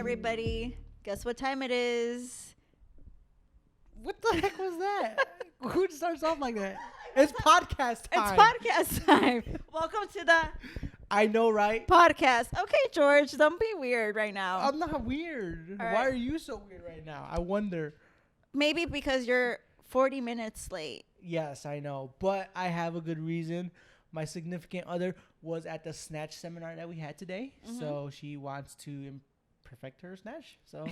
everybody. Guess what time it is? What the heck was that? Who starts off like that? It's podcast time. It's podcast time. Welcome to the I know, right? podcast. Okay, George, don't be weird right now. I'm not weird. All Why right. are you so weird right now? I wonder. Maybe because you're 40 minutes late. Yes, I know. But I have a good reason. My significant other was at the snatch seminar that we had today. Mhm. So she wants to perfect her snatch. So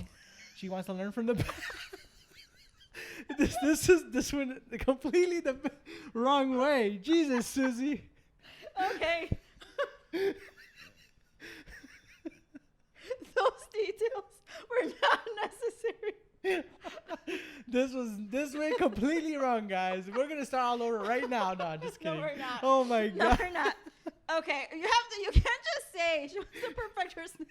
she wants to learn from the this went completely the wrong way. Jesus, Susie. Okay. Those details were not necessary. This went completely wrong, guys. We're gonna start all over right now. No, just No, kidding. we're not. Oh my No, god. we're not. Okay, you can't just say she wants to perfect her snatch.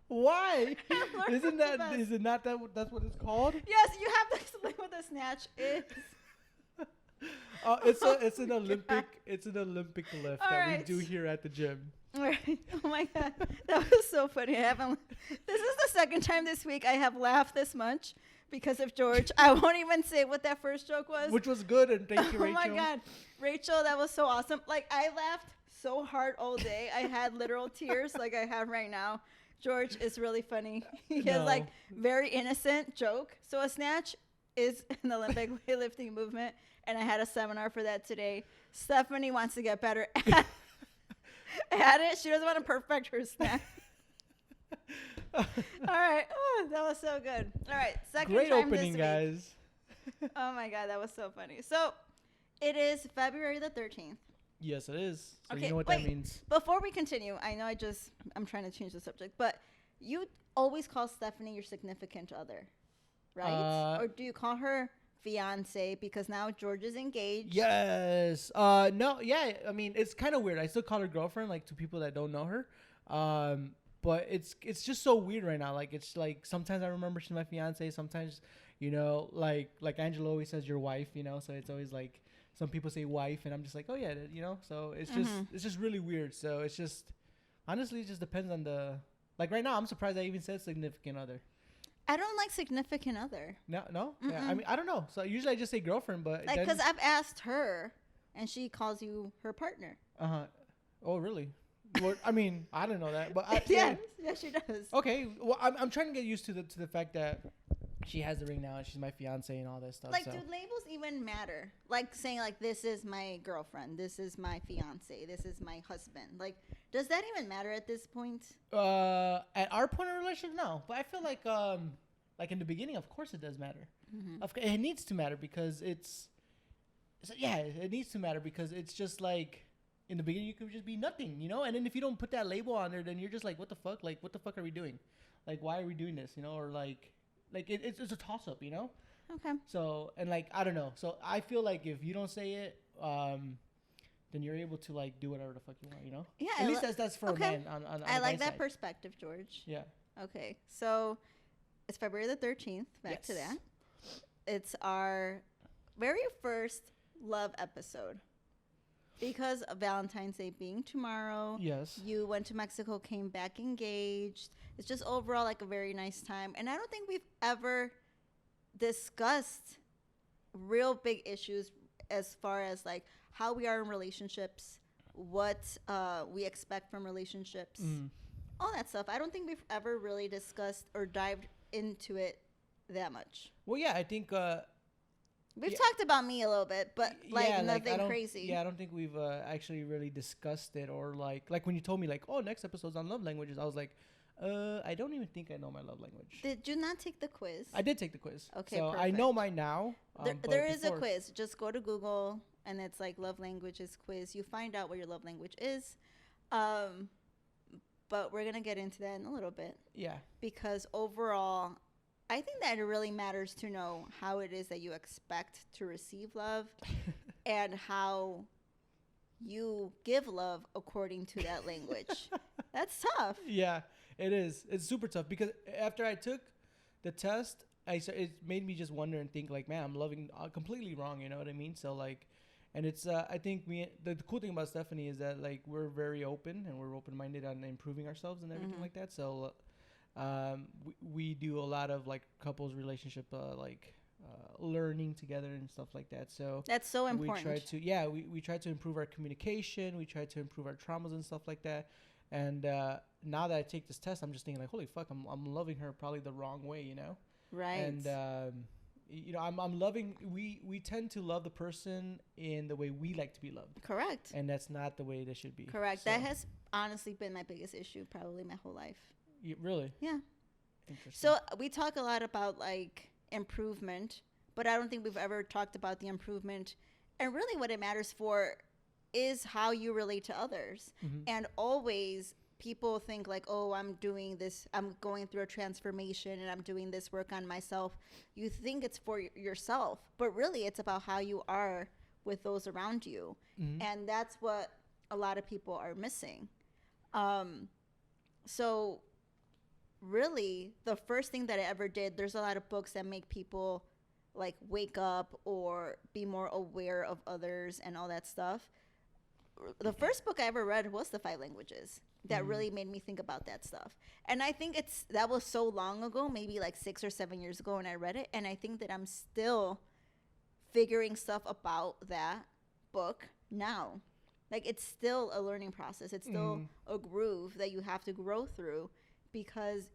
Why? Learn Isn't from the that best. is it not that's what it's called? Yes, you have to explain what the snatch is. It's an Olympic lift All that right. we do here at the gym. Right. Oh my god, that was so funny. This is the second time this week I have laughed this much because of George. I won't even say what that first joke was. Which was good, and thank you, Oh Rachel. my god, Rachel, that was so awesome. Like, I laughed so hard all day. I had literal tears like I have right now. George is really funny. He has No. like very innocent joke. So a snatch is an Olympic weightlifting movement, and I had a seminar for that today. Stephanie wants to get better at it. She doesn't want to perfect her snatch. All right. Oh, that was so good. All right. Second Great time opening, this week. guys. Oh my god, that was so funny. So it is February the 13th. Yes, it is. So Okay, you know what wait. that means. Before we continue, I know I'm trying to change the subject, but you always call Stephanie your significant other, right? Or do you call her fiance because now George is engaged? Yes. No. Yeah. I mean, it's kind of weird. I still call her girlfriend, like, to people that don't know her. But it's just so weird right now. Like, it's like sometimes I remember she's my fiance. Sometimes, like Angela always says your wife. So it's always like some people say wife, and I'm just like, oh yeah, So it's just really weird. So it's just honestly, it just depends on the, like, right now. I'm surprised I even said significant other. I don't like significant other. No. Yeah, I mean, I don't know. So usually I just say girlfriend, but Like, because I've asked her, and she calls you her partner. Oh, really? Well, I mean, I don't know that, but Yes, she does. Okay, well, I'm trying to get used to the fact that she has the ring now and she's my fiance and all that stuff. Like, so. do labels even matter? Like saying, like, this is my girlfriend, this is my fiance, this is my husband. Like, does that even matter at this point? At our point in relationship, no. But I feel like in the beginning, of course, it does matter. Mm-hmm. It needs to matter because it needs to matter because it's just like. In the beginning, you could just be nothing, And then if you don't put that label on there, then you're just like, what the fuck? Like, what the fuck are we doing? Like, why are we doing this? Or like it's a toss up, Okay. So, and like, I don't know. So I feel like if you don't say it, then you're able to like do whatever the fuck you want, Yeah. At least that's for okay. a man. On I the like guy's that side. perspective, George. Yeah. Okay. So it's February the 13th. Back to Yes. that. It's our very first love episode. Because of Valentine's Day being tomorrow. Yes. You went to Mexico, came back engaged. It's just overall like a very nice time. And I don't think we've ever discussed real big issues as far as like how we are in relationships, what we expect from relationships, all that stuff. I don't think we've ever really discussed or dived into it that much. Well, yeah, I think. We've talked about me a little bit, but like nothing crazy. Yeah, I don't think we've actually really discussed it or like when you told me like, oh, next episode's on love languages, I was like, I don't even think I know my love language. Did you not take the quiz? I did take the quiz. Okay, so I perfect. know mine now. There is a quiz. Just go to Google and it's like love languages quiz. You find out what your love language is. But we're gonna get into that in a little bit. Yeah. Because overall, I think that it really matters to know how it is that you expect to receive love and how you give love according to that language. That's tough. Yeah, it is. It's super tough because after I took the test, it made me just wonder and think like, man, I'm loving completely wrong. You know what I mean? So like, and it's I think the cool thing about Stephanie is that like we're very open and we're open minded on improving ourselves and everything like that. So We do a lot of like couples relationship learning together and stuff like that. So That's so we important. try to we try to improve our communication. We try to improve our traumas and stuff like that. And now that I take this test, I'm just thinking like, holy fuck, I'm loving her probably the wrong way, you know. Right. And I'm loving. We tend to love the person in the way we like to be loved. Correct. And that's not the way they should be. Correct. So, That has honestly been my biggest issue probably my whole life. Really? Yeah. Interesting. So we talk a lot about like improvement, but I don't think we've ever talked about the improvement. And really what it matters for is how you relate to others. Mm-hmm. And always people think like, oh, I'm doing this, I'm going through a transformation and I'm doing this work on myself. You think it's for yourself, but really it's about how you are with those around you. Mm-hmm. And that's what a lot of people are missing. So really the first thing that I ever did, there's a lot of books that make people like wake up or be more aware of others and all that stuff. The first book I ever read was The 5 Languages. That really made me think about that stuff. And I think that was so long ago, maybe like 6 or 7 years ago when I read it. And I think that I'm still figuring stuff about that book now. Like it's still a learning process. It's still a groove that you have to grow through because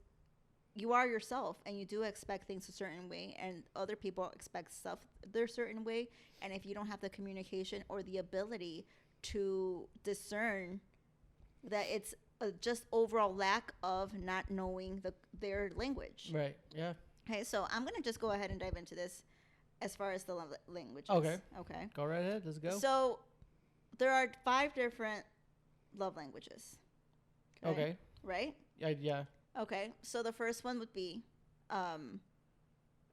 you are yourself and you do expect things a certain way and other people expect stuff their certain way. And if you don't have the communication or the ability to discern that, it's just overall lack of not knowing their language. Right. Yeah. Okay, so I'm going to just go ahead and dive into this as far as the languages. Okay. Okay. Go right ahead. Let's go. So there are 5 different love languages. Okay. Right? Yeah. Okay. So the first one would be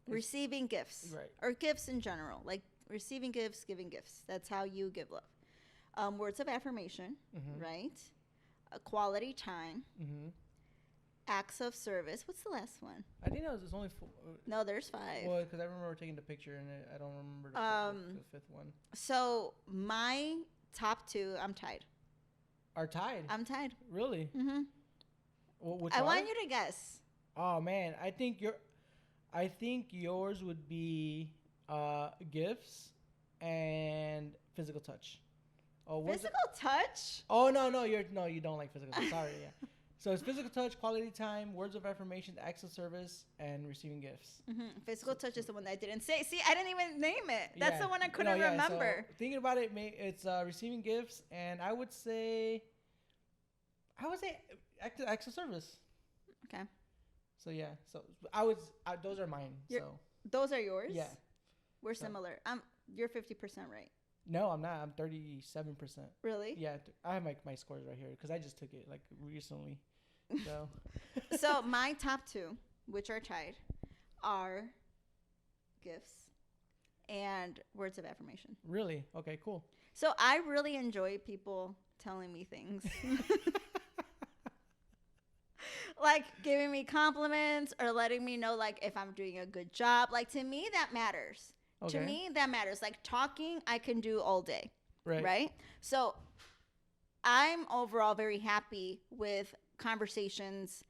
receiving gifts. Right. Or gifts in general. Like receiving gifts, giving gifts. That's how you give love. Words of affirmation. Mm-hmm. Right? Quality time. Mm-hmm. Acts of service. What's the last one? I think there's only 4. No, there's 5. Well, because I remember taking the picture and I don't remember the 5th one. So my top 2, I'm tied. Are tied? I'm tied. Really? Mm-hmm. Which I are? want you to guess. Oh man, I think yours would be gifts and physical touch. Oh, Physical touch? Oh no, you don't like physical touch. Sorry, yeah. So it's physical touch, quality time, words of affirmation, acts of service, and receiving gifts. Mm-hmm. Physical touch is the one that I didn't say. See, I didn't even name it. That's the one I couldn't So remember. thinking about it, it's receiving gifts, and I would say acts of service. Okay. So yeah, those are mine. Those are yours? Yeah. We're similar. You're 50% right. No, I'm not. I'm 37%. Really? Yeah, I have my scores right here because I just took it like recently. So. So my top 2, which are tied, are gifts and words of affirmation. Really? Okay, cool. So I really enjoy people telling me things. Like giving me compliments or letting me know like if I'm doing a good job. Like to me that matters. Okay. To me that matters. Like talking I can do all day. Right. Right? So I'm overall very happy with conversations,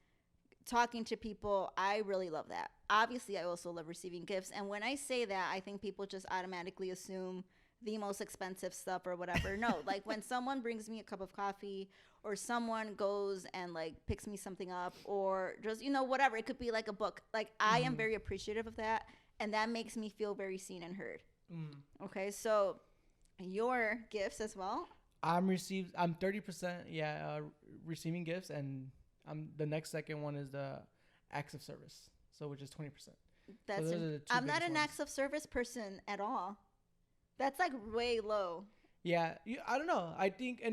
talking to people. I really love that. Obviously I also love receiving gifts. And when I say that, I think people just automatically assume the most expensive stuff or whatever. No, like when someone brings me a cup of coffee or someone goes and like picks me something up or just, whatever. It could be like a book. Like I am very appreciative of that. And that makes me feel very seen and heard. Okay. So your gifts as well. I'm 30%. Yeah. Receiving gifts. And the next second one is the acts of service. So which is 20%. I'm not an acts of service person at all. That's like way low. Yeah, I don't know. I think,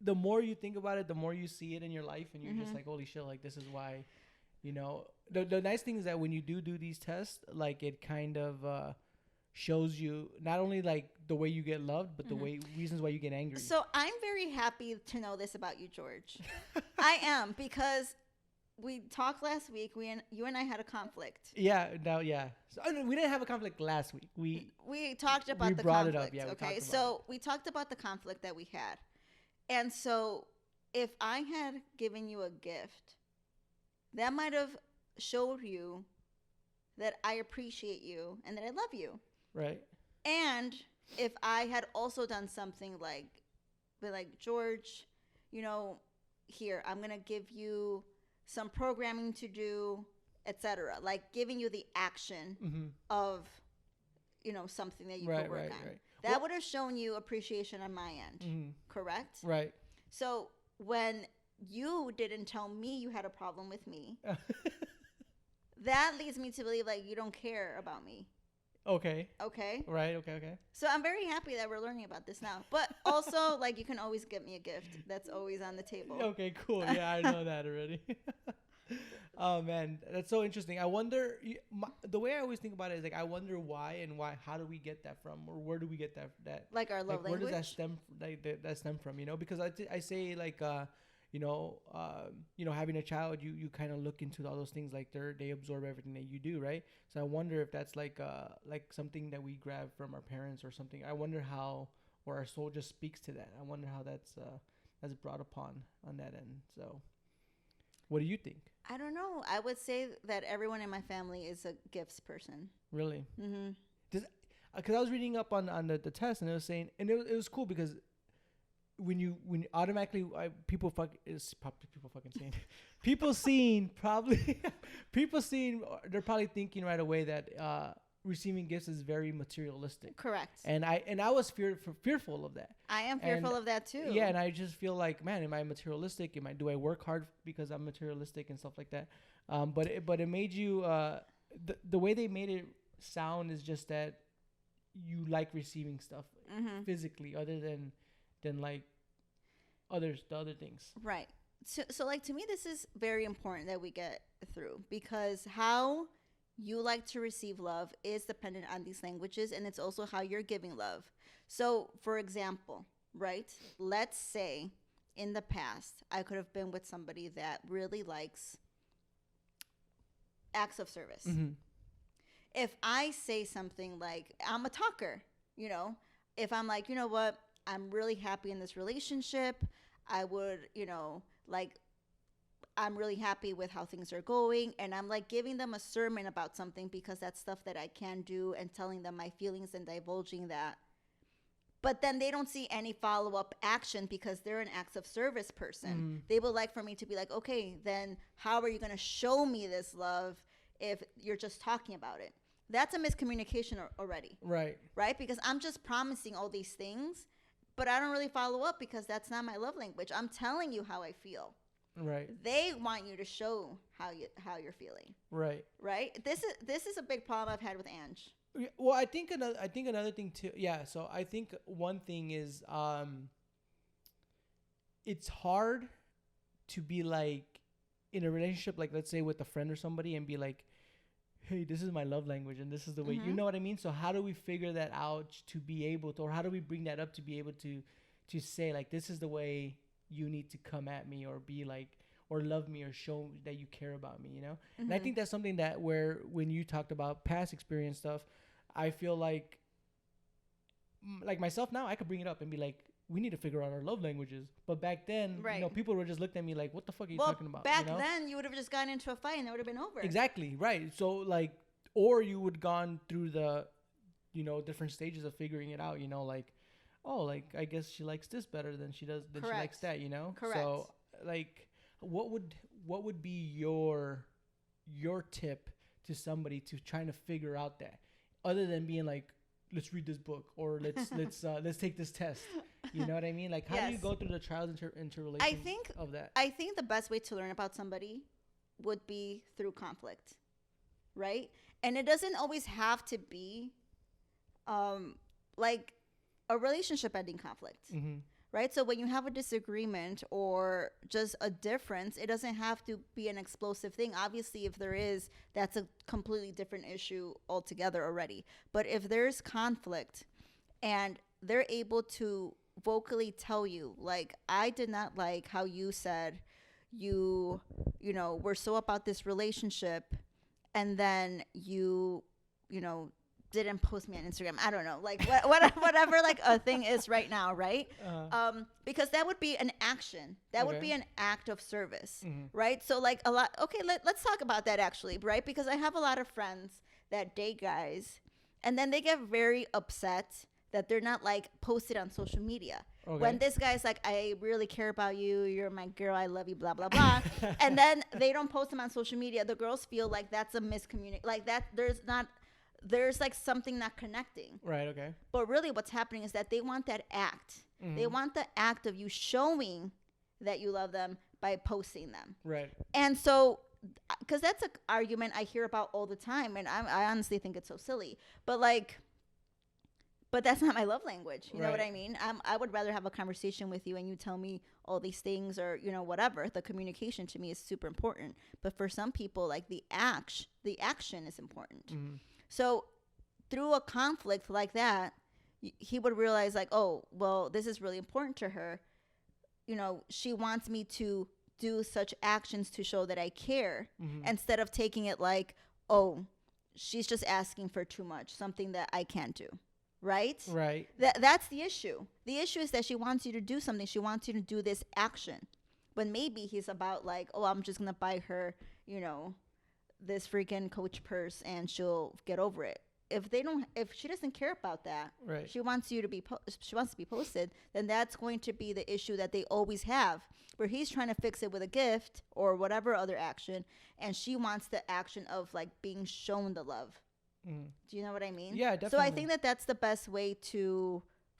the more you think about it, the more you see it in your life, and you're just like, holy shit, like this is why, The nice thing is that when you do these tests, like it kind of shows you not only like the way you get loved, but the reasons why you get angry. So I'm very happy to know this about you, George. I am, because we talked last week. You and I had a conflict. Yeah. So we didn't have a conflict last week. We talked about the brought conflict. it up. Yeah. Okay. So we talked about the conflict that we had, and so if I had given you a gift, that might have showed you that I appreciate you and that I love you. Right. And if I had also done something like, be like, George, you know, here, I'm going to give you some programming to do, etc. Like giving you the action Mm-hmm. of, something that you Right, could work right, on. right. That Well, would have shown you appreciation on my end. mm-hmm. Correct? Right. So when you didn't tell me you had a problem with me, that leads me to believe like you don't care about me. Okay. Okay? Right. Okay. Okay. So I'm very happy that we're learning about this now. But also, like, you can always get me a gift. That's always on the table. Okay. Cool. Yeah, I know that already. Oh man, that's so interesting. I wonder. The way I always think about it is like I wonder why and why. How do we get that from, or where do we get that? Like our love Like, where language. does that stem? Like that stem from? Because I say like having a child, you kind of look into all those things like they absorb everything that you do, right? So I wonder if that's like something that we grab from our parents or something. I wonder how, or our soul just speaks to that. I wonder how that's brought upon on that end. So, what do you think? I don't know. I would say that everyone in my family is a gifts person. Really? Mm-hmm. Because I was reading up on the test and it was saying, and it was cool because when automatically people fucking saying people seeing probably people seeing they're probably thinking right away that receiving gifts is very materialistic. Correct. And I was fearful of that. I am fearful of that too. Yeah, and I just feel like, man, am I materialistic? Do I work hard because I'm materialistic and stuff like that? But it made you the way they made it sound is just that you like receiving stuff physically, other than like the other things. Right. So like to me, this is very important that we get through, because how you like to receive love is dependent on these languages, and it's also how you're giving love. So, for example, right? Let's say in the past, I could have been with somebody that really likes acts of service. Mm-hmm. If I say something like, I'm a talker, if I'm like, you know what, I'm really happy in this relationship, I would, like, I'm really happy with how things are going, and I'm like giving them a sermon about something because that's stuff that I can do, and telling them my feelings and divulging that. But then they don't see any follow-up action because they're an acts of service person. They would like for me to be like, okay, then how are you going to show me this love if you're just talking about it? That's a miscommunication already. Right. Right? Because I'm just promising all these things, but I don't really follow up because that's not my love language. I'm telling you how I feel. Right. They want you to show how you're feeling. Right. Right? This is a big problem I've had with Ange. Well, I think another thing too. Yeah. So I think one thing is it's hard to be like in a relationship, like let's say with a friend or somebody, and be like, hey, this is my love language and this is the way, you know what I mean? So how do we figure that out to be able to, or how do we bring that up to be able to say like, this is the way you need to come at me, or be like, or love me, or show that you care about me, And I think that's something that when you talked about past experience stuff, I feel like myself now, I could bring it up and be like, we need to figure out our love languages. But back then, right. People were just looking at me like, what the fuck are you talking about? Back then, you would have just gotten into a fight and it would have been over. Exactly, right. So like, or you would gone through the, different stages of figuring it out, like, oh, like, I guess she likes this better than she does, than she likes that, Correct. So like, what would be your tip to somebody to trying to figure out that, other than being like, let's read this book, or let's take this test. You know what I mean? Like, how do you go through the trials and tribulations of that? I think the best way to learn about somebody would be through conflict, right? And it doesn't always have to be like a relationship ending conflict, right? So when you have a disagreement or just a difference, it doesn't have to be an explosive thing. Obviously, if there is, that's a completely different issue altogether already. But if there's conflict and they're able to vocally tell you, like, I did not like how you said we're so about this relationship, and then you didn't post me on Instagram. I don't know, like whatever like a thing is right now, right? Because that would be an action. That would be an act of service, right? So like a lot. Okay, let's talk about that actually, right? Because I have a lot of friends that date guys, and then they get very upset that they're not like posted on social media. When this guy's like, I really care about you, you're my girl, I love you, blah blah blah, and then they don't post them on social media, the girls feel like that's a miscommunication, like that there's like something not connecting. Right. Okay. But really what's happening is that they want that act. They want the act of you showing that you love them by posting them. Right. And so, because that's an argument I hear about all the time, and I honestly think it's so silly. But that's not my love language. You know what I mean? I would rather have a conversation with you and you tell me all these things, or, you know, whatever. The communication to me is super important. But for some people, like the action is important. So through a conflict like that, he would realize like, oh, well, this is really important to her. You know, she wants me to do such actions to show that I care, instead of taking it like, oh, she's just asking for too much, something that I can't do. Right? That's the issue. The issue is that she wants you to do something. She wants you to do this action. But maybe he's about like, oh, I'm just going to buy her, you know, this freaking Coach purse and she'll get over it. If she doesn't care about that, she wants you to be, she wants to be posted, then that's going to be the issue that they always have, where he's trying to fix it with a gift or whatever other action, and she wants the action of like being shown the love. Do you know what I mean? Yeah, definitely. So I think that that's the best way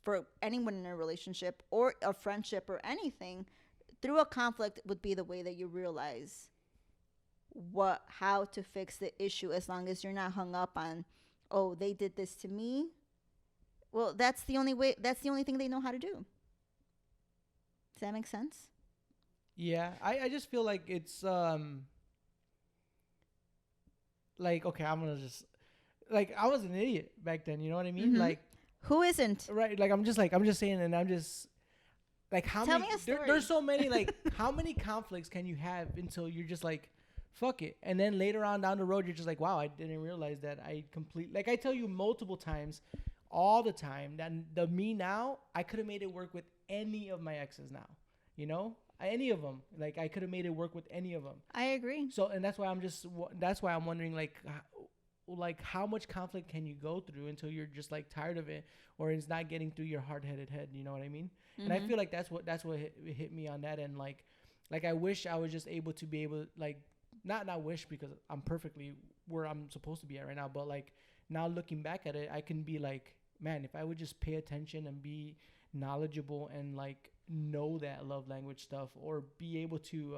for anyone in a relationship or a friendship or anything, through a conflict would be the way that you realize how to fix the issue, as long as you're not hung up on, oh, they did this to me. Well, that's the only thing they know how to do. Does that make sense? Yeah, I just feel like it's like, okay, I'm gonna just, like, I was an idiot back then, you know what I mean? Like, who isn't? Right, like I'm just saying, and I'm just like, how Tell many me a story. there's so many, like, how many conflicts can you have until you're just like, fuck it, and then later on down the road you're just like, wow, I didn't realize that like, I tell you multiple times all the time that the me now, I could have made it work with any of my exes now, you know, any of them. Like, I could have made it work with any of them. I agree. So, and that's why I'm wondering, like how much conflict can you go through until you're just like tired of it, or it's not getting through your hard-headed head, you know what I mean? And I feel like that's what hit me on that end. Like I wish I was just able to be able, like, not wish, because I'm perfectly where I'm supposed to be at right now, but like now looking back at it, I can be like, man, if I would just pay attention and be knowledgeable and like know that love language stuff, or be able to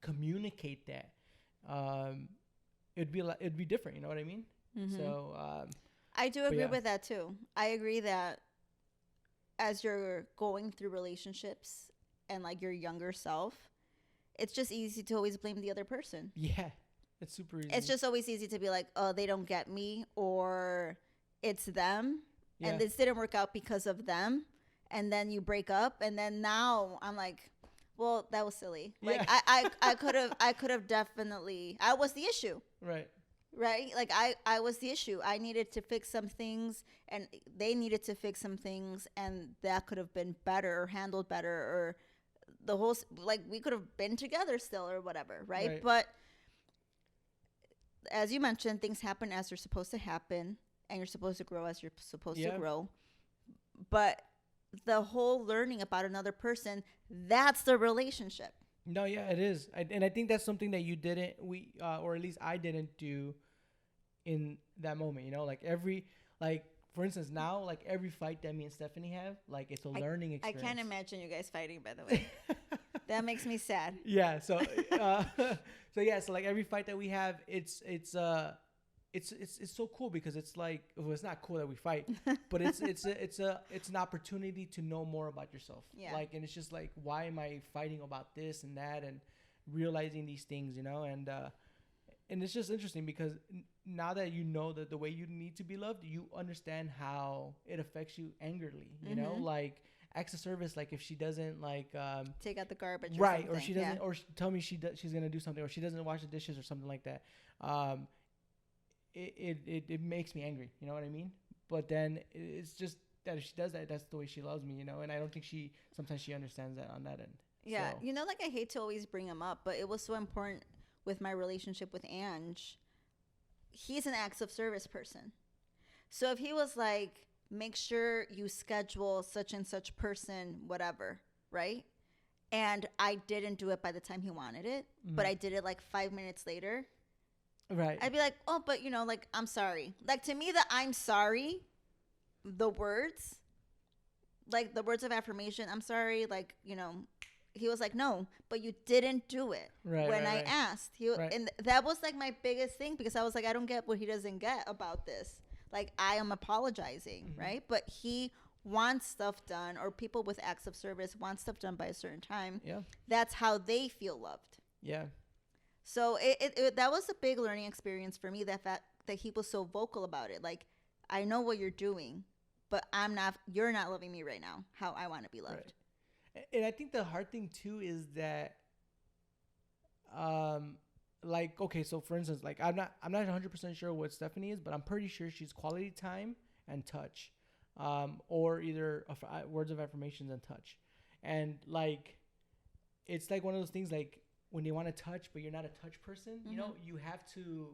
communicate that, it'd be different, you know what I mean? So I do agree with that too. I agree that as you're going through relationships and like your younger self, it's just easy to always blame the other person. Yeah, it's super easy. It's just always easy to be like, oh, they don't get me, or it's them, and this didn't work out because of them, and then you break up, and then now I'm like, well, that was silly. Like, I could have definitely, I was the issue. Right? Like, I was the issue. I needed to fix some things, and they needed to fix some things, and that could have been better or handled better, or the whole, like, we could have been together still or whatever, right? But as you mentioned, things happen as they're supposed to happen, and you're supposed to grow as you're supposed to grow. But the whole learning about another person, that's the relationship. No, yeah, it is. And I think that's something that you didn't, or at least I didn't do in that moment, you know, like for instance, now, like every fight that me and Stephanie have, like, it's a learning experience. I can't imagine you guys fighting, by the way. That makes me sad. Yeah. So, so like every fight that we have, it's so cool, because it's like, well, it's not cool that we fight, but it's an opportunity to know more about yourself. Yeah. Like, and it's just like, why am I fighting about this and that, and realizing these things, you know, and it's just interesting, because now that you know that the way you need to be loved, you understand how it affects you angrily, you know, like acts of service, like if she doesn't like take out the garbage, or she doesn't, or tell me she's gonna do something, or she doesn't wash the dishes or something like that. it makes me angry. You know what I mean? But then it's just that if she does that, that's the way she loves me. You know, and I don't think sometimes she understands that on that end. Yeah, So, you know, like I hate to always bring him up, but it was so important with my relationship with Ange. He's an acts of service person. So if he was like, make sure you schedule such and such person, whatever, right? And I didn't do it by the time he wanted it, but I did it like 5 minutes later. right. I'd be like, oh, but you know, like, I'm sorry. Like, to me, the I'm sorry, the words, like the words of affirmation, I'm sorry, like, you know, he was like, no, but you didn't do it Right, when right, I right. asked. Right. And that was like my biggest thing, because I was like, I don't get what he doesn't get about this. Like, I am apologizing, right? But he wants stuff done, or people with acts of service want stuff done by a certain time. Yeah. That's how they feel loved. Yeah. So that was a big learning experience for me, that fact that he was so vocal about it. Like, I know what you're doing, but you're not loving me right now how I want to be loved. Right. And I think the hard thing too is that, like, okay, so for instance, like I'm not 100% sure what Stephanie is, but I'm pretty sure she's quality time and touch, or either words of affirmations and touch, and like, it's like one of those things, like when they want to touch, but you're not a touch person, you know, you have to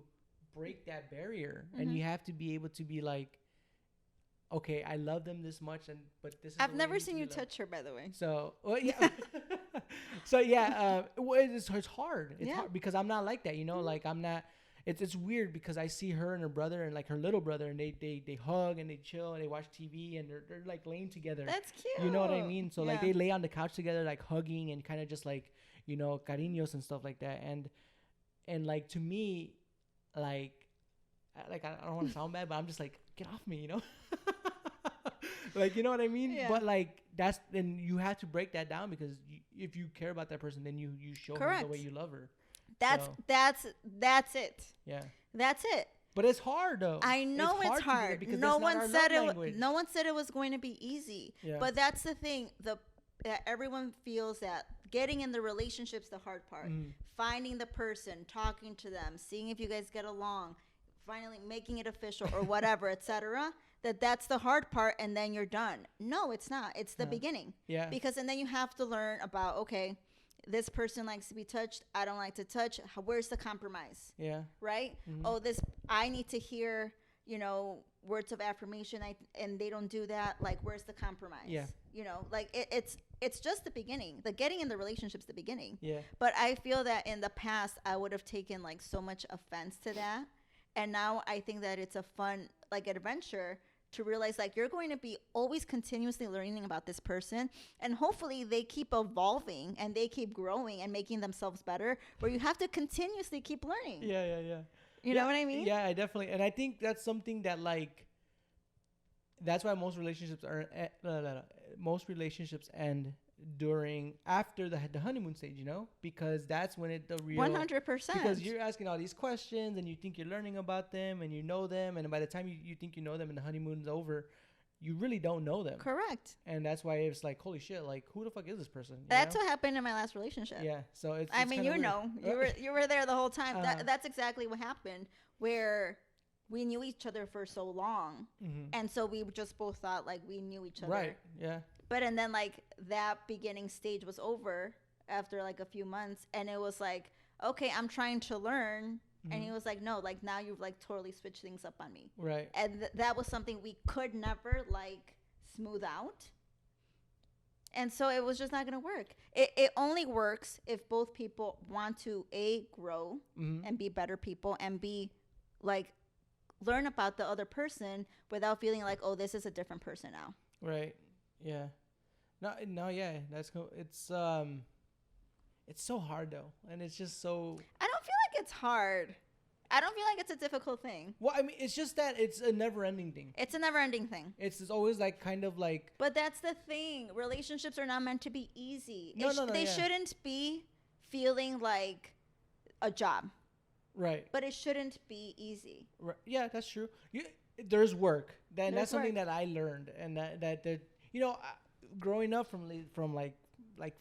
break that barrier, and you have to be able to be like, okay, I love them this much, but this is I've the way never it needs seen to you be loved. touch her, by the way. So, well, yeah. So yeah, it's hard. It's Yeah. hard because I'm not like that, you know. Like I'm not. It's weird because I see her and her brother and like her little brother, and they hug and they chill and they watch TV, and they're like laying together. That's cute. You know what I mean? So like Yeah. they lay on the couch together, like hugging and kind of just like, you know, cariños and stuff like that. And like, to me, like I don't want to sound bad, but I'm just like, get off me, you know. Like, you know what I mean? Yeah. But like, then you have to break that down, because if you care about that person, then you show her Correct. the way you love her. That's So, it. yeah. That's it. But it's hard though. I know it's to do that hard. because No that's not one our said love it. language. No one said it was going to be easy. Yeah. But that's the thing. That everyone feels that getting in the relationship's the hard part. Finding the person, talking to them, seeing if you guys get along, finally making it official or whatever, etc. That's the hard part, and then you're done. No, it's not. It's the beginning. Yeah. Because and then you have to learn about, okay, this person likes to be touched. I don't like to touch. Where's the compromise? Yeah. Right? Oh, I need to hear, you know, words of affirmation, and they don't do that. Like, where's the compromise? Yeah. You know, like it's just the beginning. The getting in the relationship's the beginning. Yeah. But I feel that in the past I would have taken like so much offense to that, and now I think that it's a fun like adventure to realize like you're going to be always continuously learning about this person, and hopefully they keep evolving and they keep growing and making themselves better, where you have to continuously keep learning. Yeah. You know what I mean? Yeah, I definitely. And I think that's something that like, that's why most relationships most relationships end after the honeymoon stage, you know, because that's when the real 100%. because you're asking all these questions and you think you're learning about them and you know them, and by the time you think you know them and the honeymoon's over, you really don't know them. Correct. And that's why it's like, holy shit, like who the fuck is this person? You That's know? what happened in my last relationship. Yeah. So it's I mean, kinda you weird. know, you were there the whole time. Uh-huh. That's exactly what happened, where we knew each other for so long, and so we just both thought like we knew each other. Right. Yeah. And then like that beginning stage was over after like a few months, and it was like, okay, I'm trying to learn. And he was like, no, like now you've like totally switched things up on me. Right. And that was something we could never like smooth out. And so it was just not going to work. It only works if both people want to grow and be better people, and be like learn about the other person without feeling like, oh, this is a different person now. Right. Yeah. No, yeah, that's cool. It's so hard though, and it's just so. I don't feel like it's hard. I don't feel like it's a difficult thing. Well, I mean, it's just that it's a never-ending thing. It's a never-ending thing. It's always like kind of like. But that's the thing. Relationships are not meant to be easy. No, they yeah. shouldn't be feeling like a job. Right. But it shouldn't be easy. Right. Yeah, that's true. There's work. That's something work. that I learned, and that you know, growing up from like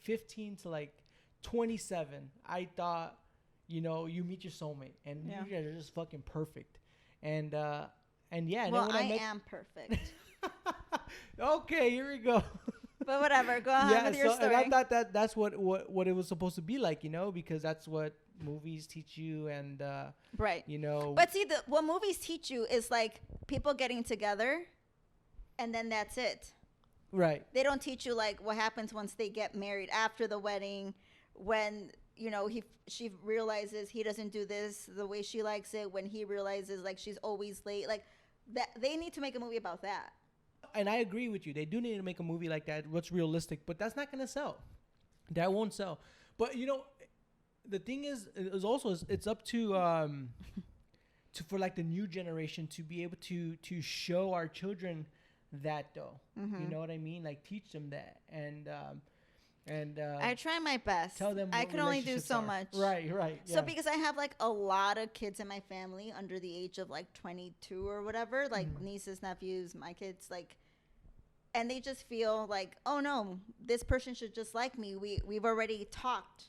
15 to like 27, I thought, you know, you meet your soulmate and you guys are just fucking perfect. and yeah. And Well, then when I I met, am perfect. okay, here we go. But whatever, go on with your so story. and I thought that's what it was supposed to be like, because that's what movies teach you, and Right. you know, But see, what movies teach you is like people getting together, and then that's it. right. They don't teach you like what happens once they get married after the wedding, when she realizes he doesn't do this the way she likes it, when he realizes like she's always late, like that. They need to make a movie about that. And I agree with you. They do need to make a movie like that. What's realistic, but that's not gonna sell. That won't sell. But the thing is also it's up to for like the new generation to be able to show our children that though. You know what I mean? Like teach them that, and I try my best. tell them I what can only do relationships so are. much. Right. So because I have like a lot of kids in my family under the age of like 22 or whatever, like nieces, nephews, my kids, like, and they just feel like, oh no, this person should just like me. We've already talked,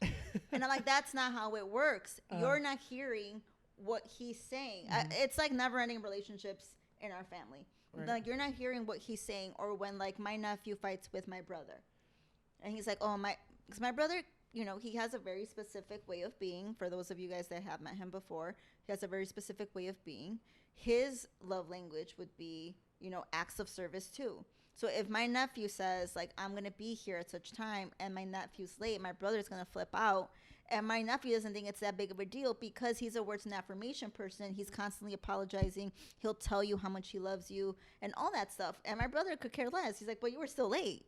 and I'm like, that's not how it works. You're not hearing what he's saying. It's like never-ending relationships in our family. Right. Like you're not hearing what he's saying, or when like my nephew fights with my brother, and he's like, oh because my brother, he has a very specific way of being. For those of you guys that have met him before, he has a very specific way of being. His love language would be, acts of service too. So if my nephew says like, I'm going to be here at such time, and my nephew's late, my brother's going to flip out. And my nephew doesn't think it's that big of a deal because he's a words and affirmation person. He's constantly apologizing. He'll tell you how much he loves you and all that stuff. And my brother could care less. He's like, well, you were still late.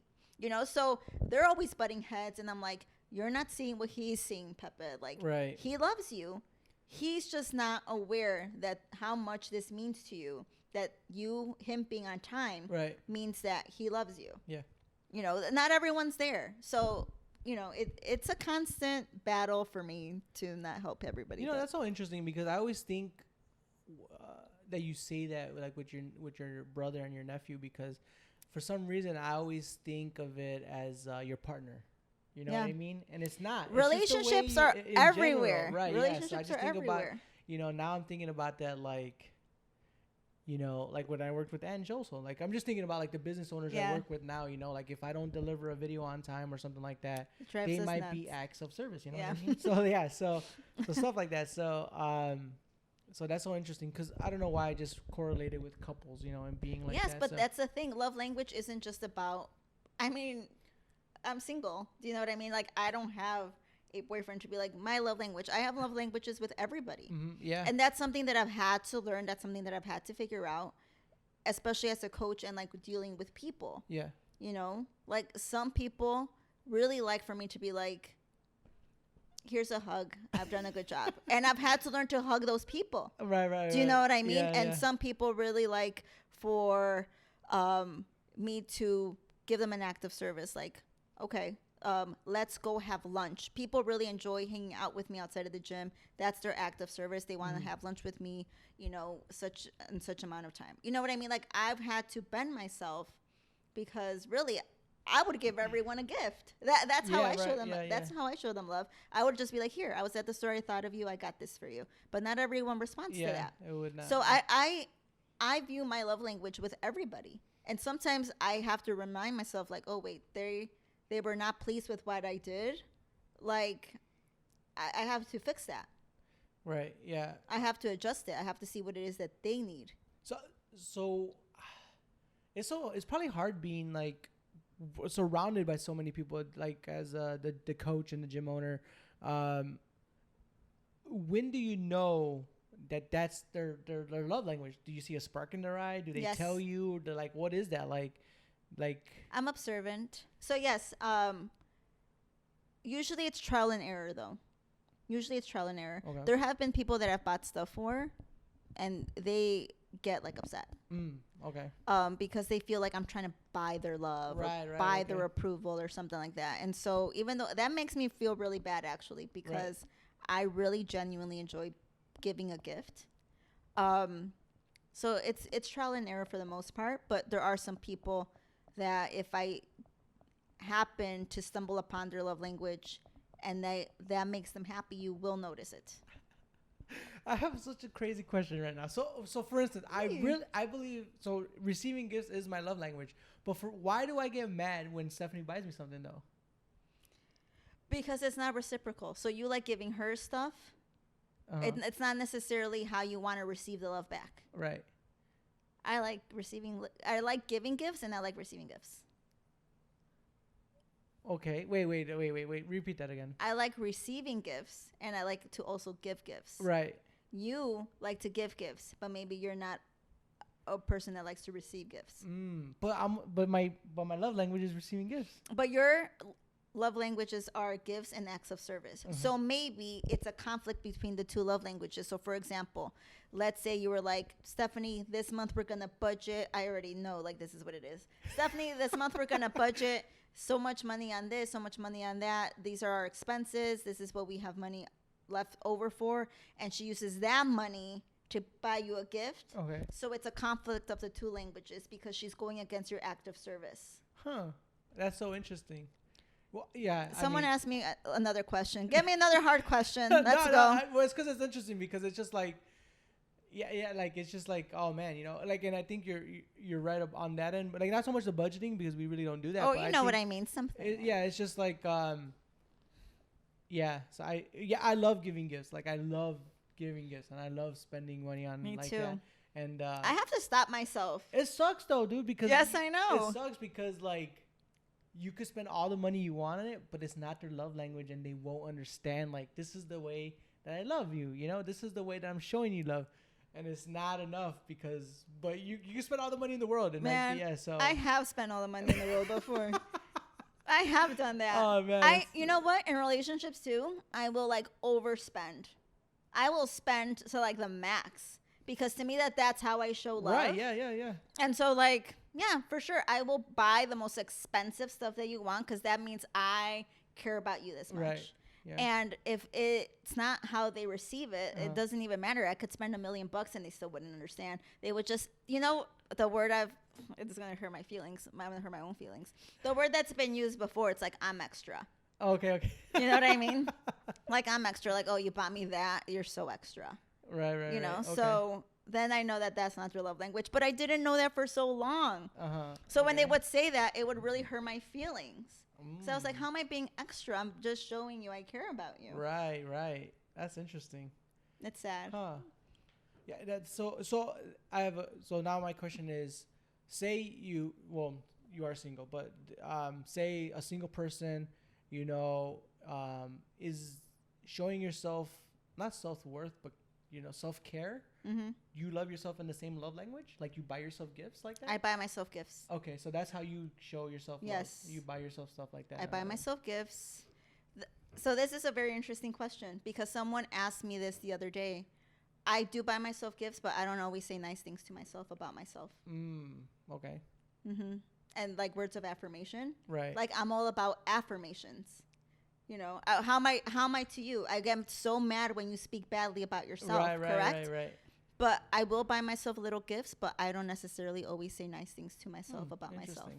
So they're always butting heads. And I'm like, you're not seeing what he's seeing, Pepe. Like, Right. He loves you. He's just not aware that how much this means to you, that him being on time Right. means that he loves you. Yeah. Not everyone's there. So, it's a constant battle for me to not help everybody. That's so interesting because I always think that you say that like with your brother and your nephew, because for some reason I always think of it as your partner. You know what I mean? And it's not. Relationships are everywhere. Right. Relationships So I just are think everywhere. about, now I'm thinking about that like, like when I worked with Ange also, like I'm just thinking about like the business owners I work with now, like if I don't deliver a video on time or something like that, they might be acts of service, what I mean? So stuff like that. So that's so interesting because I don't know why I just correlated with couples, and being like that. Yes, but that's the thing. Love language isn't just about, I'm single. Do you know what I mean? Like I don't have a boyfriend to be like my love language. I have love languages with everybody. Yeah. And that's something that I've had to learn. That's something that I've had to figure out, especially as a coach and like dealing with people. Yeah. Like some people really like for me to be like, here's a hug. I've done a good job. And I've had to learn to hug those people. Right. Do you know what I mean? Yeah, and some people really like for me to give them an act of service. Like, okay, let's go have lunch. People really enjoy hanging out with me outside of the gym. That's their act of service. They want to have lunch with me, such and such amount of time. You know what I mean? Like I've had to bend myself because really I would give everyone a gift. That's how I show them. That's how I show them love. I would just be like, here, I was at the store. I thought of you. I got this for you. But not everyone responds to that. It would not. So I view my love language with everybody. And sometimes I have to remind myself like, oh, wait, they were not pleased with what I did. Like, I have to fix that. Right. Yeah. I have to adjust it. I have to see what it is that they need. So it's probably hard being like surrounded by so many people, like as the coach and the gym owner. When do you know that that's their love language? Do you see a spark in their eye? Do they tell you? They're like, what is that like? I'm observant. So yes, usually it's trial and error though. Okay. There have been people that I've bought stuff for and they get like upset. Okay. Because they feel like I'm trying to buy their love or buy their approval or something like that. And so even though that makes me feel really bad actually, because I really genuinely enjoy giving a gift. So it's trial and error for the most part, but there are some people that if I happen to stumble upon their love language and that makes them happy, you will notice it. I have such a crazy question right now. So for instance, I believe so. Receiving gifts is my love language. But why do I get mad when Stephanie buys me something though? Because it's not reciprocal. So you like giving her stuff. It's not necessarily how you want to receive the love back. Right. I like giving gifts, and I like receiving gifts. Okay. Wait. Repeat that again. I like receiving gifts, and I like to also give gifts. Right. You like to give gifts, but maybe you're not a person that likes to receive gifts. But my love language is receiving gifts. But your love languages are gifts and acts of service. So maybe it's a conflict between the two love languages. So for example, let's say you were like, Stephanie, this month we're going to budget. I already know, like, this is what it is. Stephanie, this month we're going to budget so much money on this, so much money on that. These are our expenses. This is what we have money left over for. And she uses that money to buy you a gift. Okay. So it's a conflict of the two languages because she's going against your act of service. Huh. That's so interesting. Well, yeah. Someone asked me another question. Give me another hard question. Let's go. Well, it's because it's interesting because it's just like, yeah, like it's just like, oh man, like, and I think you're right on that end, but like not so much the budgeting because we really don't do that. Oh, but you know what I mean. Something. Yeah, it's just like, yeah. So I love giving gifts. Like I love giving gifts, and I love spending money on Me like too. that. And I have to stop myself. it sucks though, dude. Because yes, I know. It sucks because like. You could spend all the money you want on it, but it's not their love language, and they won't understand. Like, this is the way that I love you. This is the way that I'm showing you love, and it's not enough but you can spend all the money in the world, and man, so I have spent all the money in the world before. I have done that. Oh man, you know what? In relationships too, I will like overspend. I will spend to like the max because to me that's how I show love. Right? Yeah. And so like. Yeah, for sure. I will buy the most expensive stuff that you want because that means I care about you this much. Right. Yeah. And if it's not how they receive it, it doesn't even matter. I could spend $1 million and they still wouldn't understand. They would just, the word it's going to hurt my feelings. I'm going to hurt my own feelings. The word that's been used before, it's like, I'm extra. Okay. You know what I mean? Like, I'm extra. Like, oh, you bought me that. You're so extra. Right. Okay. So... then I know that that's not your love language. But I didn't know that for so long. So when they would say that, it would really hurt my feelings. So I was like, how am I being extra? I'm just showing you I care about you. Right. That's interesting. It's sad. Huh. Yeah, that's so so now my question is, say you are single, but say a single person, is showing yourself not self-worth, but self-care. Mm-hmm. You love yourself in the same love language? Like you buy yourself gifts like that? I buy myself gifts. Okay, so that's how you show yourself yes. love. You buy yourself stuff like that. I buy myself gifts. So this is a very interesting question because someone asked me this the other day. I do buy myself gifts, but I don't always say nice things to myself about myself. Okay. Mm-hmm. And like words of affirmation. Right. Like I'm all about affirmations. How am I to you? I get so mad when you speak badly about yourself. Correct? Right. But I will buy myself little gifts, but I don't necessarily always say nice things to myself about myself.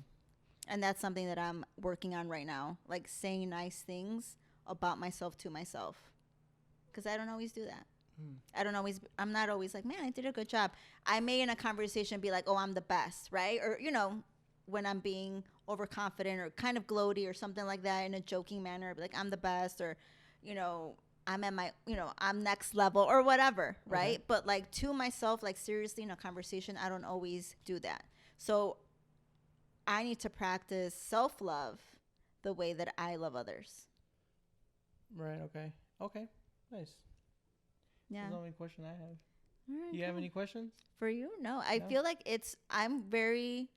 And that's something that I'm working on right now, like saying nice things about myself to myself, because I don't always do that. I'm not always like, man, I did a good job. I may in a conversation be like, oh, I'm the best, right? Or when I'm being overconfident or kind of gloaty or something like that in a joking manner, be like, I'm the best, or I'm at my, I'm next level or whatever, right? Okay. But like to myself, like seriously in a conversation, I don't always do that. So I need to practice self-love the way that I love others. Right. Okay. Nice. Yeah. That's the only question I have. All right, Do you have any questions? For you? No. I feel like I'm very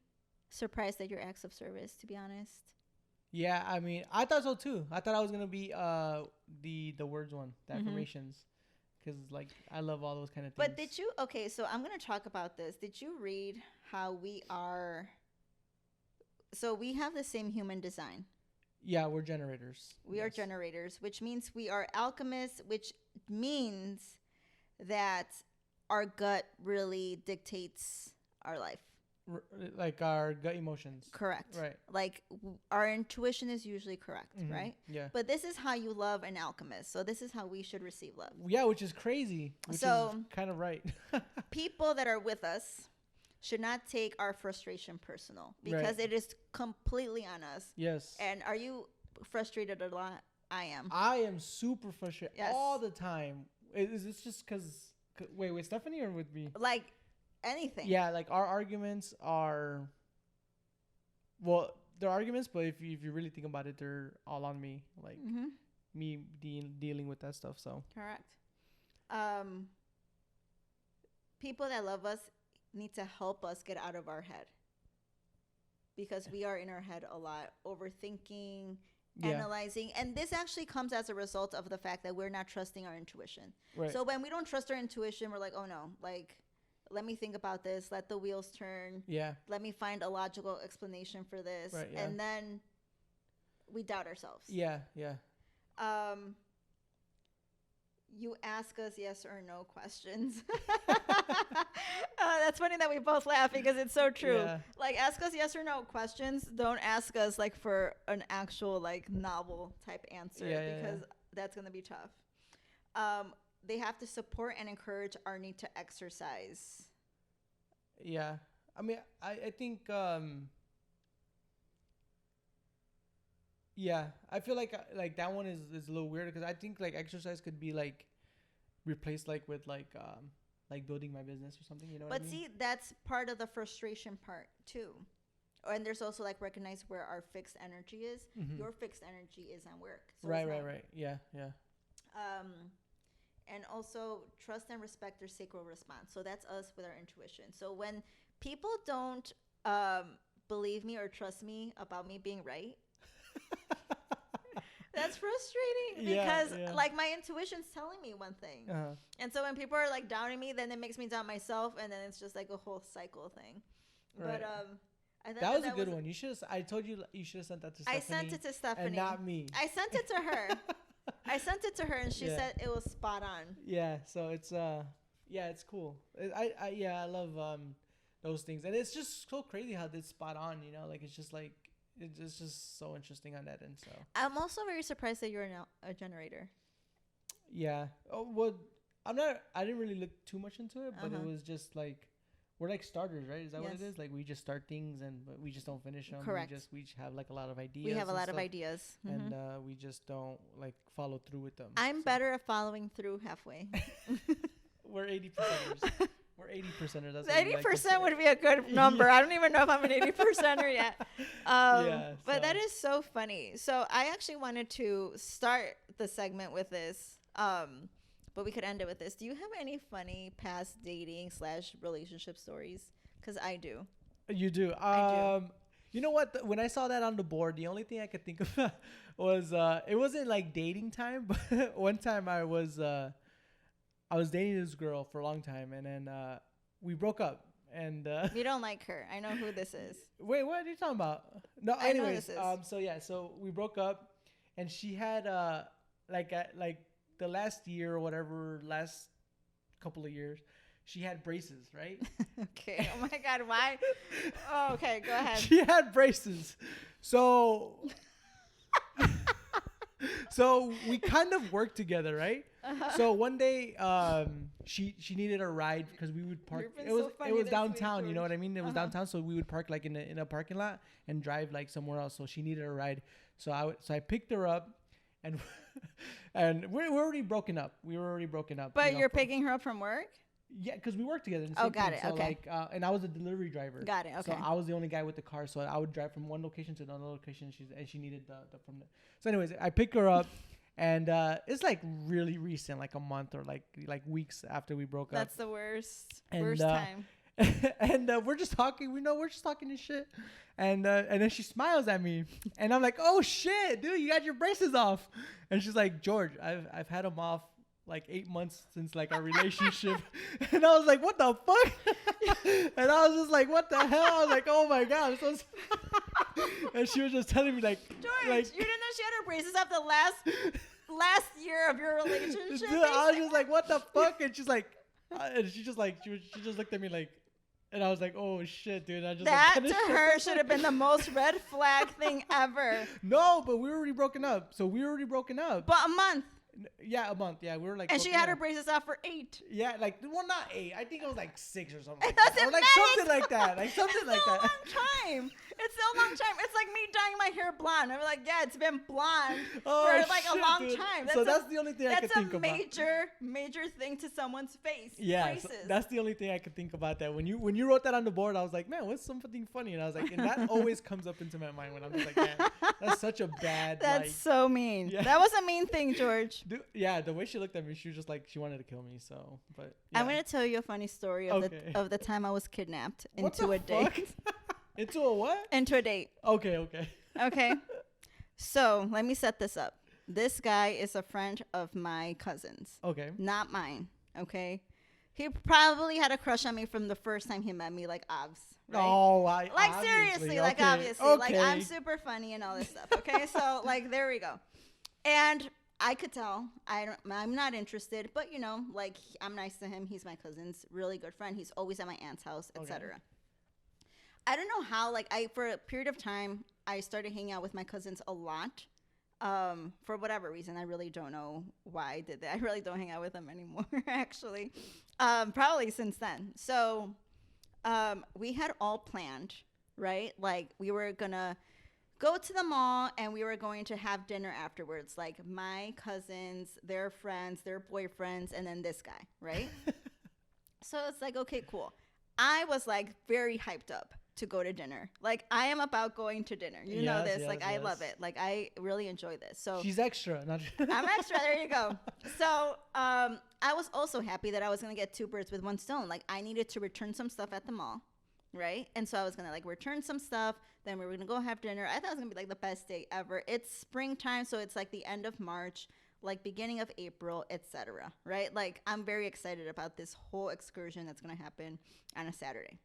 surprised at your acts of service, to be honest. Yeah, I mean, I thought so too. I thought I was gonna be the words one, the affirmations, because like I love all those kind of things. But did you? Okay, so I'm gonna talk about this. Did you read how we are? So we have the same human design. Yeah, we're generators. We are generators, which means we are alchemists, which means that our gut really dictates our life. Like our gut emotions. Correct. Right. Like our intuition is usually correct, Mhm. right? Yeah. But this is how you love an alchemist. So this is how we should receive love. Yeah, which is crazy. Which So- is kind of right. People that are with us should not take our frustration personal because Right. it is completely on us. Yes. And are you frustrated a lot? I am. I am super frustrated Yes. all the time. Is this just because? Wait, with Stephanie or with me? Like anything. Yeah, like our arguments are. Well, they're arguments, but if you really think about it, they're all on me. Like Mm-hmm. me dealing with that stuff. So Correct. People that love us need to help us get out of our head because we are in our head a lot, overthinking, yeah, analyzing, and this actually comes as a result of the fact that we're not trusting our intuition. right. So when we don't trust our intuition, we're like, oh no, like let me think about this, let the wheels turn, Yeah, let me find a logical explanation for this, Right, yeah. and then we doubt ourselves. yeah. You ask us yes or no questions. That's funny that we both laugh because it's so true. Yeah. Like, ask us yes or no questions. Don't ask us like for an actual like novel type answer because that's gonna be tough. They have to support and encourage our need to exercise. Yeah. I mean, I think yeah, I feel like that one is a little weird because I think like exercise could be like replaced like with like building my business or something, you know what I But mean? see, that's part of the frustration part too. And there's also like recognize where our fixed energy is. Mhm. Your fixed energy is on work. So Right. it's not. Yeah. And also trust and respect their sacral response. So that's us with our intuition. So when people don't believe me or trust me about me being right, that's frustrating because like my intuition's telling me one thing. Uh-huh. And so when people are like doubting me, then it makes me doubt myself, and then it's just like a whole cycle thing. Right. But I thought That was a good one. You should. I told you should have sent that to Stephanie. I sent it to Stephanie, and not me. I sent it to her. I sent it to her, and she Yeah. said it was spot on. Yeah. So it's it's cool. I love those things, and it's just so crazy how it's spot on. You know, like it's just like it's just so interesting on that end. So I'm also very surprised that you're a generator. yeah. Oh well, I didn't really look too much into it, but it was just like. We're like starters, right? Is that what it Yes. is? Like we just start things but we just don't finish them. Correct. We just have like a lot of ideas. We have a and lot of stuff, ideas. and we just don't like follow through with them. I'm So better at following through halfway. We're 80%ers. We're 80%ers. That's what we like to 80% say. would be a good number. I don't even know if I'm an 80%er yet. But that so- is so funny. So I actually wanted to start the segment with this. But we could end it with this. Do you have any funny past dating / relationship stories? Because I do. You do. I You know what? When I saw that on the board, the only thing I could think of was it wasn't like dating time, but one time I was dating this girl for a long time, and then we broke up. And You don't like her. I know who this is. wait, what are you talking about? No, I know anyways, this is. so we broke up, and she had like the last year or whatever, last couple of years, she had braces, right? Okay. Oh my God. Why? Oh, okay. Go ahead. She had braces. So so we kind of worked together, right? So one day she needed a ride because we would park. You've been It was so funny it was this week, downtown, you know George. what I mean? It was downtown, so we would park like in a parking lot and drive like somewhere else. So she needed a ride. So I picked her up, and and we're already broken up. We were already broken up. But you know, you're picking her up from work? Yeah, because we worked together. In the Oh, same got thing. it, So okay. like, and I was a delivery driver. Got it, okay. So I was the only guy with the car. So I would drive from one location to another location. She needed the from the. So anyways, I pick her up, and it's like really recent, like a month or like weeks after we broke That's up. the worst. And, Worst time. And we're just talking. We're just talking this shit. And then she smiles at me, and I'm like, "Oh shit, dude, you got your braces off." And she's like, "George, I've had them off like 8 months since like our relationship." And I was like, "What the fuck?" And I was just like, "What the hell?" I was like, "Oh my god." And she was just telling me like, George, like, you didn't know she had her braces up the last year of your relationship? dude, I was just like, "What the fuck?" And she's like, and she just looked at me like, And I was like, oh shit, dude. I just That like, to her should have been the most red flag thing ever. No, but we were already broken up. So we were already broken up. But a month. Yeah, a month. Yeah, we were like. And she had her braces off for 8. Yeah, like, well, not 8. I think it was like 6 or something. It Like that. doesn't Or like matter. something like that. Like something like that. It's still a long time. It's still a long time. It's like me dyeing my hair blonde. I'm like, yeah, it's been blonde for like a long dude. time. So that's the only thing I could think about. That's a major thing to someone's face. Yeah, so that's the only thing I could think about. That when you wrote that on the board, I was like, man, what's something funny? And I was like, and that always comes up into my mind when I'm just like, man, that's such a bad. That's like, so mean. Yeah. That was a mean thing, George. Dude, yeah, the way she looked at me, she was just like, she wanted to kill me. So, but yeah. I'm gonna tell you a funny story of the time I was kidnapped into a date. Into a what? Into a date. Okay. Okay. So let me set this up. This guy is a friend of my cousin's. Okay. Not mine. Okay. He probably had a crush on me from the first time he met me, like obs. Right? Oh, like obviously. seriously, Okay. like obviously, okay. like I'm super funny and all this stuff. Okay, so like there we go. And I could tell I'm not interested, but you know, like I'm nice to him. He's my cousin's really good friend. He's always at my aunt's house, etc. I don't know how. Like for a period of time, I started hanging out with my cousins a lot. For whatever reason, I really don't know why I did that. I really don't hang out with them anymore, actually. Probably since then. So, we had all planned, right? Like we were gonna go to the mall and we were going to have dinner afterwards. Like my cousins, their friends, their boyfriends, and then this guy, right? So it's like, okay, cool. I was like very hyped up to go to dinner. Like I am about going to dinner. You know this. Like I love it. Like I really enjoy this. So she's extra. I'm extra. There you go. So I was also happy that I was gonna get 2 birds with one stone. Like I needed to return some stuff at the mall, right? And so I was gonna like return some stuff. Then we were gonna go have dinner. I thought it was gonna be like the best day ever. It's springtime, so it's like the end of March, like beginning of April, etc. Right? Like I'm very excited about this whole excursion that's gonna happen on a Saturday.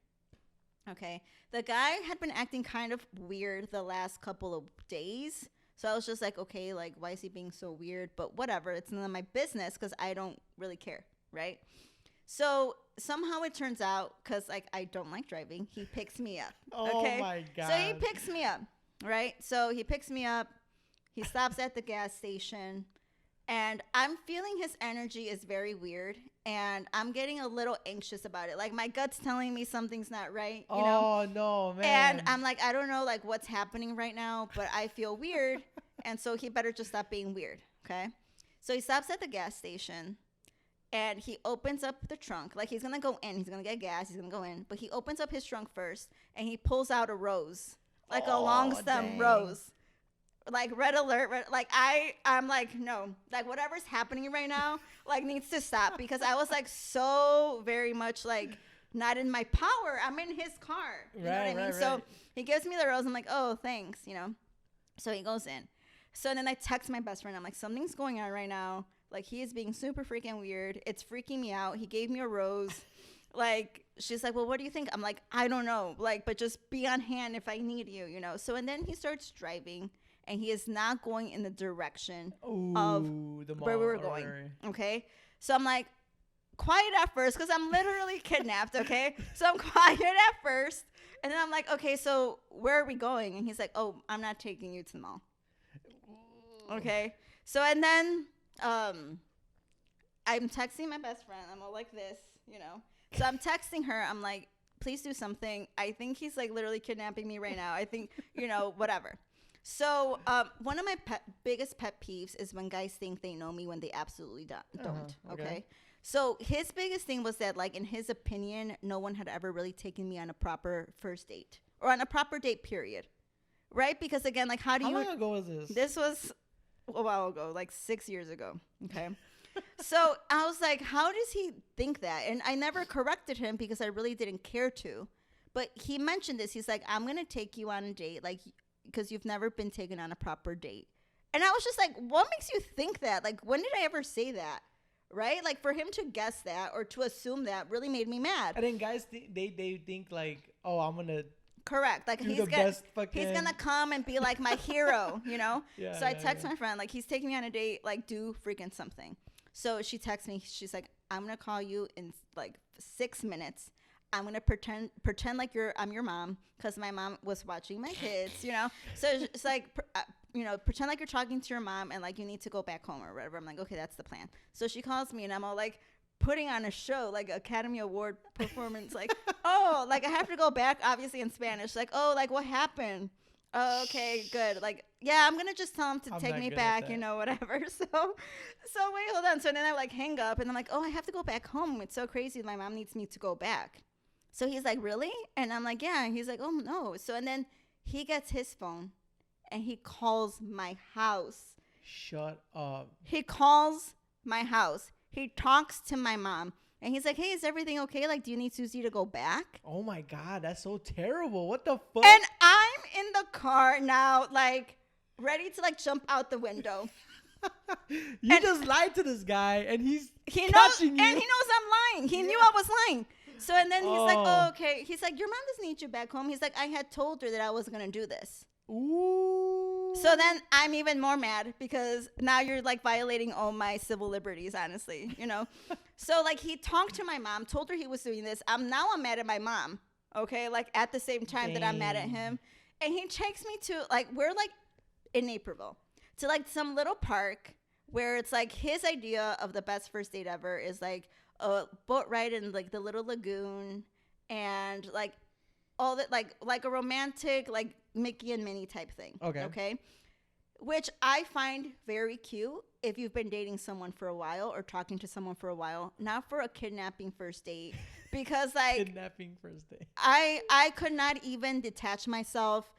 Okay. The guy had been acting kind of weird the last couple of days. So I was just like, okay, like, why is he being so weird? But whatever. It's none of my business because I don't really care. Right. So somehow it turns out, because like I don't like driving, he picks me up. Okay? Oh my God. So he picks me up. Right. So he picks me up. He stops at the gas station. And I'm feeling his energy is very weird. And I'm getting a little anxious about it. Like my gut's telling me something's not right. You know? Oh no, man. And I'm like, I don't know like what's happening right now, but I feel weird. And so he better just stop being weird. Okay. So he stops at the gas station and he opens up the trunk. Like he's going to go in. He's going to get gas. He's going to go in. But he opens up his trunk first and he pulls out a rose. Like a long stem rose. Like red alert, like I'm like, no, like whatever's happening right now, like needs to stop because I was like so very much like not in my power. I'm in his car. You know what I mean? So he gives me the rose. I'm like, oh, thanks, you know? So he goes in. So then I text my best friend. I'm like, something's going on right now. Like he is being super freaking weird. It's freaking me out. He gave me a rose. Like, she's like, well, what do you think? I'm like, I don't know. Like, but just be on hand if I need you, you know? So, and then he starts driving. And he is not going in the direction of where we were going. Okay. So I'm like, quiet at first because I'm literally kidnapped. Okay. So I'm quiet at first. And then I'm like, okay, so where are we going? And he's like, oh, I'm not taking you to the mall. Okay. So, and then I'm texting my best friend. I'm all like this, you know. So I'm texting her. I'm like, please do something. I think he's like literally kidnapping me right now. I think, you know, whatever. So one of my biggest pet peeves is when guys think they know me when they absolutely don't. Okay. So his biggest thing was that, like, in his opinion, no one had ever really taken me on a proper first date or on a proper date, period. Right? Because, again, like, how long ago was this? This was a while ago, like 6 years ago. Okay. So I was like, how does he think that? And I never corrected him because I really didn't care to. But he mentioned this. He's like, I'm going to take you on a date. Like, because you've never been taken on a proper date. And I was just like, what makes you think that? Like, when did I ever say that? Right? Like, for him to guess that or to assume that really made me mad. And then guys, they think like, oh, I'm going to. Correct. Like, he's gonna come and be like my hero, you know? So I text my friend, like, he's taking me on a date, like, do freaking something. So she texts me. She's like, I'm going to call you in like 6 minutes. I'm gonna pretend like I'm your mom, because my mom was watching my kids, you know. So it's like, you know, pretend like you're talking to your mom and like you need to go back home or whatever. I'm like, okay, that's the plan. So she calls me and I'm all like putting on a show, like Academy Award performance, like, oh, like I have to go back, obviously in Spanish, like, oh, like what happened? Oh, okay, good. Like, yeah, I'm gonna just tell him to take me back, you know, whatever. So wait, hold on. So then I like hang up and I'm like, oh, I have to go back home. It's so crazy. My mom needs me to go back. So he's like, really? And I'm like, yeah. And he's like, oh no. So and then he gets his phone and he calls my house. Shut up. He calls my house. He talks to my mom. And he's like, hey, is everything okay? Like, do you need Susie to go back? Oh my God, that's so terrible. What the fuck? And I'm in the car now, like, ready to like jump out the window. You just lied to this guy, and he knows catching you. And he knows I'm lying. He knew I was lying. So and then he's like, oh, okay. He's like, your mom doesn't need you back home. He's like, I had told her that I wasn't gonna do this. Ooh. So then I'm even more mad because now you're like violating all my civil liberties, honestly, you know? So like he talked to my mom, told her he was doing this. I'm mad at my mom, okay? Like at the same time that I'm mad at him. And he takes me to like, we're like in Naperville, to like some little park where it's like his idea of the best first date ever is like a boat ride in like the little lagoon and like all that, like a romantic, like Mickey and Minnie type thing. Okay. Which I find very cute if you've been dating someone for a while or talking to someone for a while, not for a kidnapping first date, because like kidnapping first date. I could not even detach myself.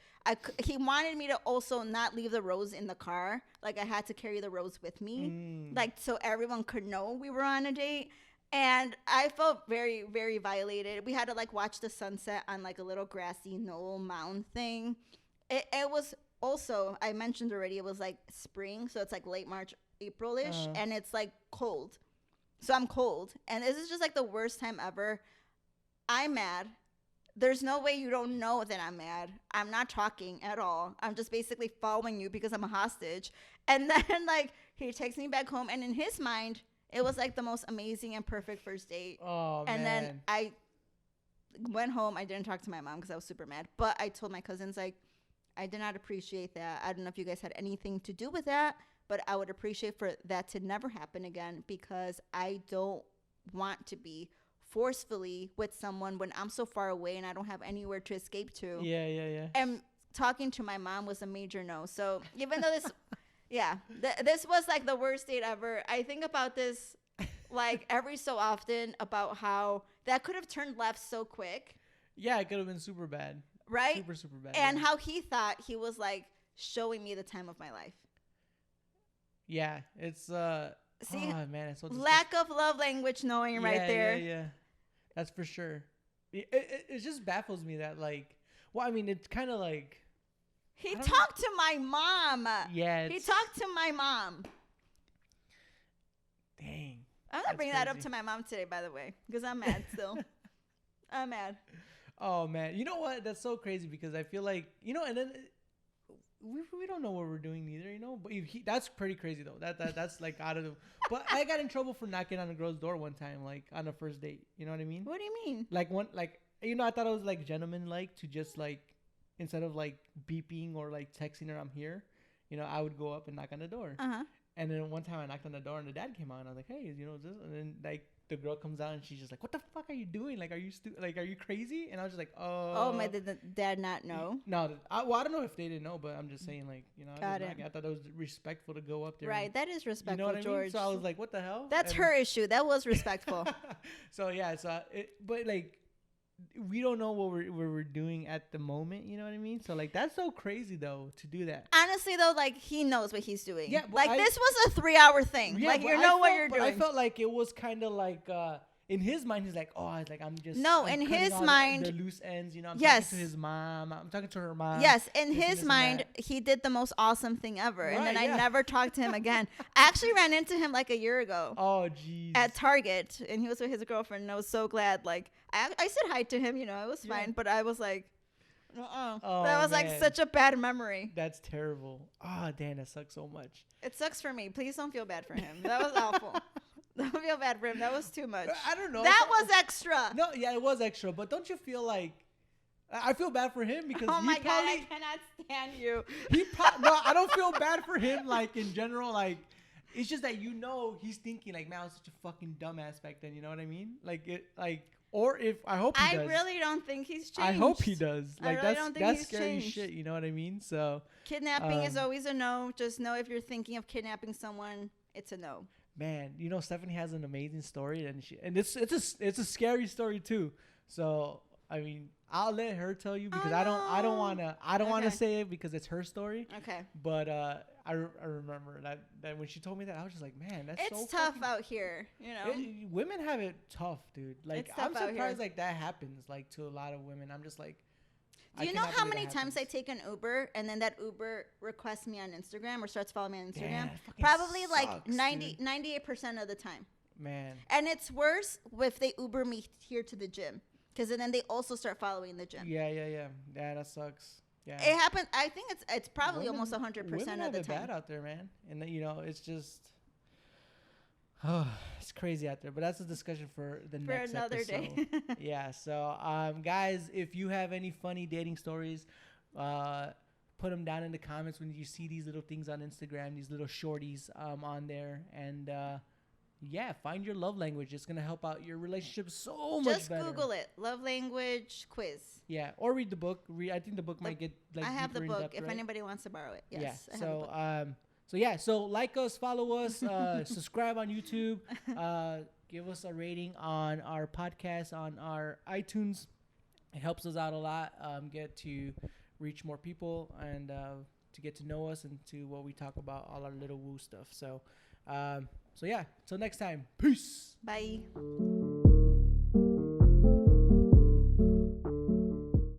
He wanted me to also not leave the rose in the car. Like I had to carry the rose with me, like so everyone could know we were on a date. And I felt very, very violated. We had to like watch the sunset on like a little grassy knoll mound thing. It was also, I mentioned already, it was like spring. So it's like late March, April-ish. And it's like cold. So I'm cold. And this is just like the worst time ever. I'm mad. There's no way you don't know that I'm mad. I'm not talking at all. I'm just basically following you because I'm a hostage. And then like he takes me back home. And in his mind, it was like the most amazing and perfect first date. Oh, and man. then I went home. I didn't talk to my mom because I was super mad. But I told my cousins, like, I did not appreciate that. I don't know if you guys had anything to do with that, but I would appreciate for that to never happen again because I don't want to be forcefully with someone when I'm so far away and I don't have anywhere to escape to. Yeah. And talking to my mom was a major no. So even though this... Yeah, this was like the worst date ever. I think about this like every so often about how that could have turned left so quick. Yeah, it could have been super bad. Right? Super bad. And how he thought he was like showing me the time of my life. Yeah, it's See, oh man, it's so lack of love language knowing right there. Yeah. That's for sure. It just baffles me that like, well, I mean, it's kind of like he talked to my mom. Yeah. He talked to my mom. Dang. I'm going to bring that up to my mom today, by the way, because I'm mad still. I'm mad. Oh, man. You know what? That's so crazy because I feel like, you know, and then we don't know what we're doing either, you know? But that's pretty crazy, though. That's like out of the... But I got in trouble for knocking on a girl's door one time, like on a first date. You know what I mean? What do you mean? Like, you know, I thought it was like gentleman-like to just like... Instead of like beeping or like texting her I'm here, you know, I would go up and knock on the door. And then one time I knocked on the door and the dad came out and I was like, hey, you know, this, and then like the girl comes out and she's just like, what the fuck are you doing? Like, are you crazy? And I was just like, oh. Oh, did the dad not know? No, I don't know if they didn't know, but I'm just saying, like, you know, I thought that was respectful to go up there. Right, that is respectful, you know what George. I mean? So I was like, what the hell? That's her issue. That was respectful. So yeah, but like, we don't know what we're doing at the moment, you know what I mean? So like that's so crazy though to do that. Honestly though, like he knows what he's doing. Yeah, like this was a 3-hour thing. Yeah, like you know what you're doing. I felt like it was kind of like in his mind, he's like, oh, it's like I'm in his mind, the loose ends, you know. I'm talking to his mom. I'm talking to her mom. Yes, in his mind, he did the most awesome thing ever, right, and then I never talked to him again. I actually ran into him like a year ago. Oh, jeez. At Target, and he was with his girlfriend, and I was so glad. Like I said hi to him, you know, it was fine, but I was like, oh, that was like such a bad memory. That's terrible. Oh, damn, that sucks so much. It sucks for me. Please don't feel bad for him. That was awful. don't feel bad for him. That was too much. I don't know. That was extra. No, yeah, it was extra. But don't you feel like I feel bad for him because Oh he my god, probably I cannot stand you. no, I don't feel bad for him. Like in general, like it's just that he's thinking like, man, I was such a fucking dumbass back then. You know what I mean? Like it, like or if I hope he does. I really don't think he's changed. I hope he does. Like really don't think that's he's scary changed. shit. You know what I mean? So Kidnapping is always a no. Just know if you're thinking of kidnapping someone, it's a no. man, Stephanie has an amazing story, and it's a scary story too. So I mean, I'll let her tell you because I don't wanna say it because it's her story. Okay. But I remember that when she told me that, I was just like, man, that's it's so tough fucking, out here, women have it tough, dude. Like It's tough I'm out surprised here. like that happens like to a lot of women. I'm just like, Do you know cannot how believe many that times I happens. take an Uber and then that Uber requests me on Instagram or starts following me on Instagram? Damn, that fucking Probably like sucks, 98% of the time. Man, And it's worse if they Uber me here to the gym because then they also start following the gym. yeah, that sucks. Yeah, It happens. I think it's probably Women- almost 100% women of have the it time. bad out there, man, and it's just. It's crazy out there, but that's a discussion for the For next another day. episode. Yeah. So, guys, if you have any funny dating stories, put them down in the comments when you see these little things on Instagram, these little shorties on there, and yeah, find your love language. It's gonna help out your relationship so much Just better. Google it. Love language quiz. Yeah, or read the book. I think the book might get like I have the deeper in book depth, if right? anybody wants to borrow it. Yes. Yeah. I have the So book. so like us, follow us, subscribe on YouTube, give us a rating on our podcast on our iTunes. It helps us out a lot. Get to reach more people and to get to know us and to what we talk about, all our little woo stuff. So yeah. Till next time. Peace. Bye.